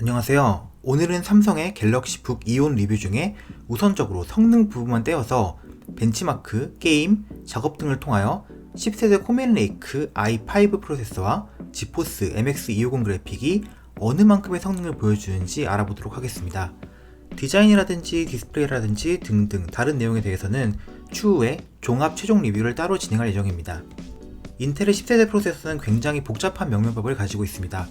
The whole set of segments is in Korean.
안녕하세요. 오늘은 삼성의 갤럭시 북 이온 리뷰 중에 우선적으로 성능 부분만 떼어서 벤치마크, 게임, 작업 등을 통하여 10세대 코멜레이크 i5 프로세서와 지포스 MX250 그래픽이 어느 만큼의 성능을 보여주는지 알아보도록 하겠습니다. 디자인이라든지 디스플레이라든지 등등 다른 내용에 대해서는 추후에 종합 최종 리뷰를 따로 진행할 예정입니다. 인텔의 10세대 프로세서는 굉장히 복잡한 명명법을 가지고 있습니다.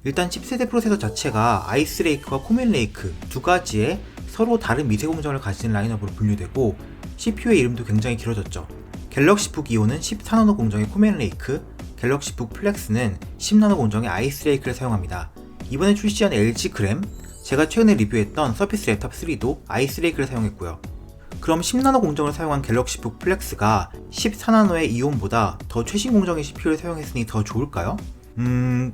일단 10세대 프로세서 자체가 아이스레이크와 코멜레이크 두 가지의 서로 다른 미세 공정을 가진 라인업으로 분류되고 CPU의 이름도 굉장히 길어졌죠. 갤럭시 북 이온은 14나노 공정의 코멜레이크, 갤럭시 북 플렉스는 10나노 공정의 아이스레이크를 사용합니다. 이번에 출시한 LG 그램, 제가 최근에 리뷰했던 서피스 랩탑 3도 아이스레이크를 사용했고요. 그럼 10나노 공정을 사용한 갤럭시 북 플렉스가 14나노의 이온보다 더 최신 공정의 CPU를 사용했으니 더 좋을까요?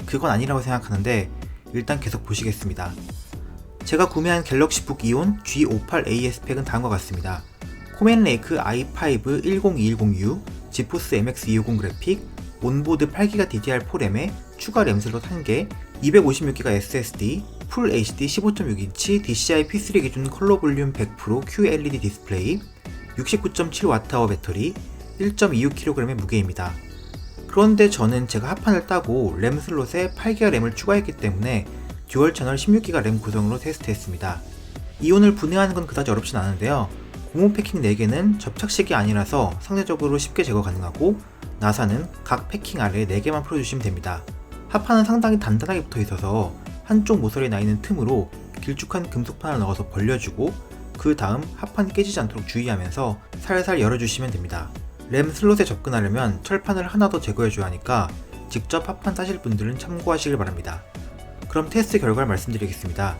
그건 아니라고 생각하는데 일단 계속 보시겠습니다. 제가 구매한 갤럭시 북 이온 G58A 스펙은 다음과 같습니다. 코멜레이크 i5 10210U, 지포스 MX250 그래픽, 온보드 8GB DDR4램에 추가 램 슬롯 1개, 256GB SSD, 풀 HD 15.6인치 DCI P3 기준 컬러 볼륨 100% QLED 디스플레이, 69.7Wh 배터리, 1.26kg의 무게입니다. 그런데 저는 제가 합판을 따고 램 슬롯에 8기가 램을 추가했기 때문에 듀얼 채널 16기가 램 구성으로 테스트했습니다. 이온을 분해하는 건 그다지 어렵진 않은데요. 고무 패킹 4개는 접착식이 아니라서 상대적으로 쉽게 제거 가능하고 나사는 각 패킹 아래에 4개만 풀어주시면 됩니다. 합판은 상당히 단단하게 붙어 있어서 한쪽 모서리에 나 있는 틈으로 길쭉한 금속판을 넣어서 벌려주고 그 다음 합판이 깨지지 않도록 주의하면서 살살 열어주시면 됩니다. 램 슬롯에 접근하려면 철판을 하나 더 제거해줘야 하니까 직접 합판 따실 분들은 참고하시길 바랍니다. 그럼 테스트 결과를 말씀드리겠습니다.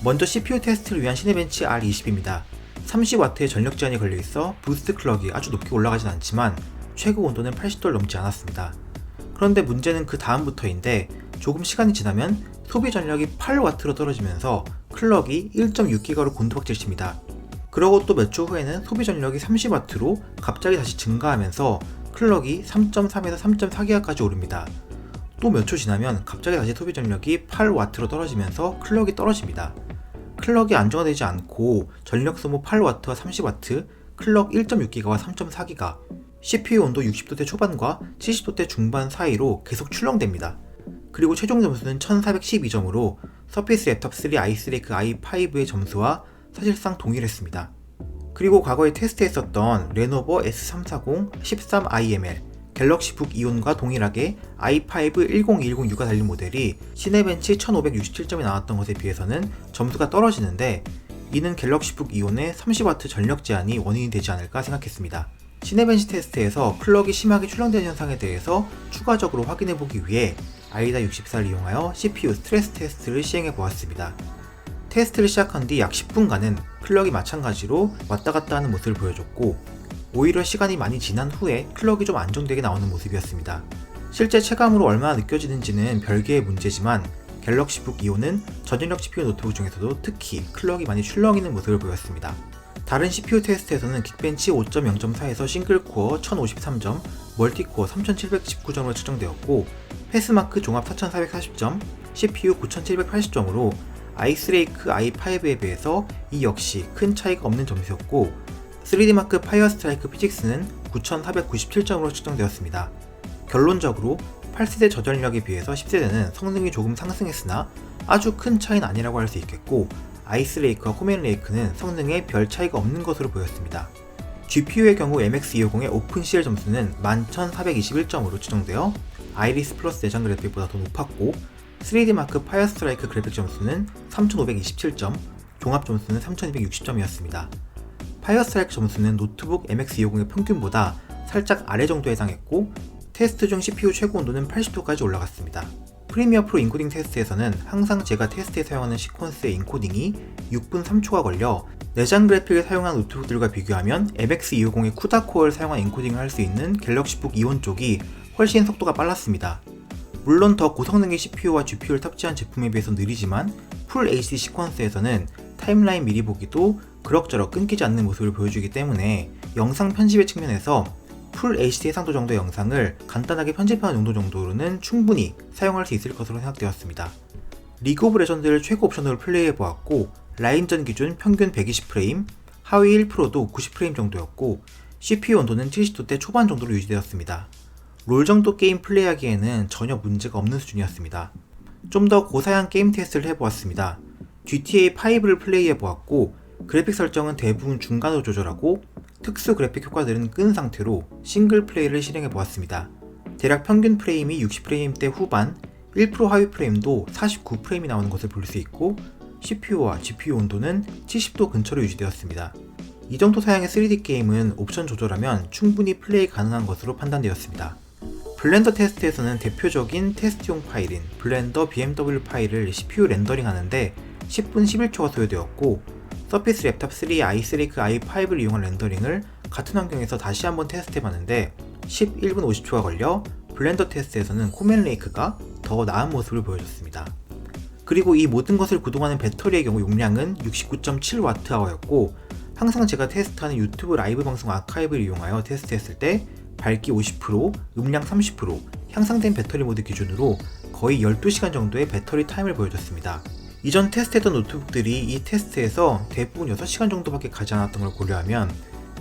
먼저 CPU 테스트를 위한 시네벤치 R20입니다. 30W의 전력 제한이 걸려있어 부스트 클럭이 아주 높게 올라가진 않지만 최고 온도는 80도를 넘지 않았습니다. 그런데 문제는 그 다음부터인데 조금 시간이 지나면 소비 전력이 8W로 떨어지면서 클럭이 1.6GHz로 곤두박질칩니다. 그러고 또 몇 초 후에는 소비 전력이 30W로 갑자기 다시 증가하면서 클럭이 3.3에서 3.4GHz까지 오릅니다. 또 몇 초 지나면 갑자기 다시 소비 전력이 8W로 떨어지면서 클럭이 떨어집니다. 클럭이 안정화되지 않고 전력 소모 8W와 30W, 클럭 1.6GHz와 3.4GHz, CPU 온도 60도대 초반과 70도대 중반 사이로 계속 출렁댑니다. 그리고 최종 점수는 1412점으로 서피스 랩탑 3 아이스레이크 i5의 점수와 사실상 동일했습니다. 그리고 과거에 테스트했었던 레노버 S340 13IML, 갤럭시 북 이온과 동일하게 i5 10210U가 달린 모델이 시네벤치 1567점이 나왔던 것에 비해서는 점수가 떨어지는데 이는 갤럭시 북 이온의 30W 전력 제한이 원인이 되지 않을까 생각했습니다. 시네벤치 테스트에서 클럭이 심하게 출렁되는 현상에 대해서 추가적으로 확인해보기 위해 아이다 64를 이용하여 CPU 스트레스 테스트를 시행해 보았습니다. 테스트를 시작한 뒤 약 10분간은 클럭이 마찬가지로 왔다갔다 하는 모습을 보여줬고 오히려 시간이 많이 지난 후에 클럭이 좀 안정되게 나오는 모습이었습니다. 실제 체감으로 얼마나 느껴지는지는 별개의 문제지만 갤럭시 북 이온은 저전력 CPU 노트북 중에서도 특히 클럭이 많이 출렁이는 모습을 보였습니다. 다른 CPU 테스트에서는 긱벤치 5.0.4에서 싱글코어 1053점, 멀티코어 3719점으로 측정되었고 패스마크 종합 4440점, CPU 9780점으로 아이스레이크 i5에 비해서 이 역시 큰 차이가 없는 점수였고 3D마크 파이어 스트라이크 피직스는 9497점으로 측정되었습니다. 결론적으로 8세대 저전력에 비해서 10세대는 성능이 조금 상승했으나 아주 큰 차이는 아니라고 할 수 있겠고 아이스레이크와 코멜레이크는 성능에 별 차이가 없는 것으로 보였습니다. GPU의 경우 MX250의 오픈CL 점수는 11421점으로 측정되어 아이리스 플러스 내장 그래픽보다 더 높았고 3D마크 파이어 스트라이크 그래픽 점수는 3527점, 종합 점수는 3260점이었습니다. 파이어 스트라이크 점수는 노트북 MX250의 평균보다 살짝 아래 정도에 해당했고 테스트 중 CPU 최고 온도는 80도까지 올라갔습니다. 프리미어 프로 인코딩 테스트에서는 항상 제가 테스트에 사용하는 시퀀스의 인코딩이 6분 3초가 걸려 내장 그래픽을 사용한 노트북들과 비교하면 MX250의 쿠다 코어를 사용한 인코딩을 할 수 있는 갤럭시 북 이온 쪽이 훨씬 속도가 빨랐습니다. 물론 더 고성능의 CPU와 GPU를 탑재한 제품에 비해서 느리지만 풀 HD 시퀀스에서는 타임라인 미리 보기도 그럭저럭 끊기지 않는 모습을 보여주기 때문에 영상 편집의 측면에서 풀 HD 해상도 정도의 영상을 간단하게 편집하는 용도 정도로는 충분히 사용할 수 있을 것으로 생각되었습니다. 리그 오브 레전드를 최고 옵션으로 플레이해보았고 라인전 기준 평균 120프레임, 하위 1%도 90프레임 정도였고 CPU 온도는 70도대 초반 정도로 유지되었습니다. 롤 정도 게임 플레이하기에는 전혀 문제가 없는 수준이었습니다. 좀 더 고사양 게임 테스트를 해보았습니다. GTA 5를 플레이해보았고 그래픽 설정은 대부분 중간으로 조절하고 특수 그래픽 효과들은 끈 상태로 싱글 플레이를 실행해보았습니다. 대략 평균 프레임이 60프레임대 후반, 1% 하위 프레임도 49프레임이 나오는 것을 볼 수 있고 CPU와 GPU 온도는 70도 근처로 유지되었습니다. 이 정도 사양의 3D 게임은 옵션 조절하면 충분히 플레이 가능한 것으로 판단되었습니다. 블렌더 테스트에서는 대표적인 테스트용 파일인 블렌더 BMW 파일을 CPU 렌더링 하는데 10분 11초가 소요되었고 서피스 랩탑 3 아이스레이크 i5를 이용한 렌더링을 같은 환경에서 다시 한번 테스트해봤는데 11분 50초가 걸려 블렌더 테스트에서는 코멜레이크가 더 나은 모습을 보여줬습니다. 그리고 이 모든 것을 구동하는 배터리의 경우 용량은 69.7Wh였고 항상 제가 테스트하는 유튜브 라이브 방송 아카이브를 이용하여 테스트했을 때 밝기 50%, 음량 30%, 향상된 배터리 모드 기준으로 거의 12시간 정도의 배터리 타임을 보여줬습니다. 이전 테스트했던 노트북들이 이 테스트에서 대부분 6시간 정도밖에 가지 않았던 걸 고려하면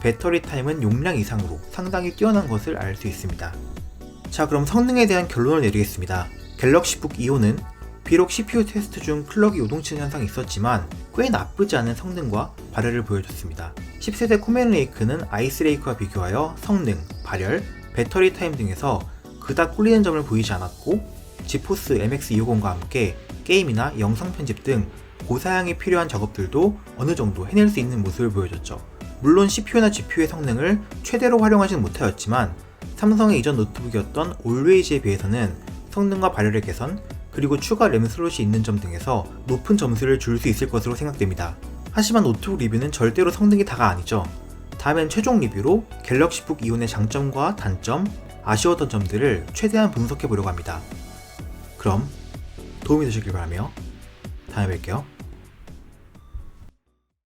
배터리 타임은 용량 이상으로 상당히 뛰어난 것을 알 수 있습니다. 자, 그럼 성능에 대한 결론을 내리겠습니다. 갤럭시북 E5는 비록 CPU 테스트 중 클럭이 요동치는 현상이 있었지만 꽤 나쁘지 않은 성능과 발열을 보여줬습니다. 10세대 코멜레이크는 아이스레이크와 비교하여 성능, 발열, 배터리 타임 등에서 그닥 꿀리는 점을 보이지 않았고 지포스 MX250과 함께 게임이나 영상 편집 등 고사양이 필요한 작업들도 어느 정도 해낼 수 있는 모습을 보여줬죠. 물론 CPU나 GPU의 성능을 최대로 활용하지는 못하였지만 삼성의 이전 노트북이었던 올웨이즈에 비해서는 성능과 발열의 개선, 그리고 추가 램 슬롯이 있는 점 등에서 높은 점수를 줄 수 있을 것으로 생각됩니다. 하지만 노트북 리뷰는 절대로 성능이 다가 아니죠. 다음엔 최종 리뷰로 갤럭시북 E5의 장점과 단점, 아쉬웠던 점들을 최대한 분석해보려고 합니다. 그럼 도움이 되시길 바라며 다음에 뵐게요.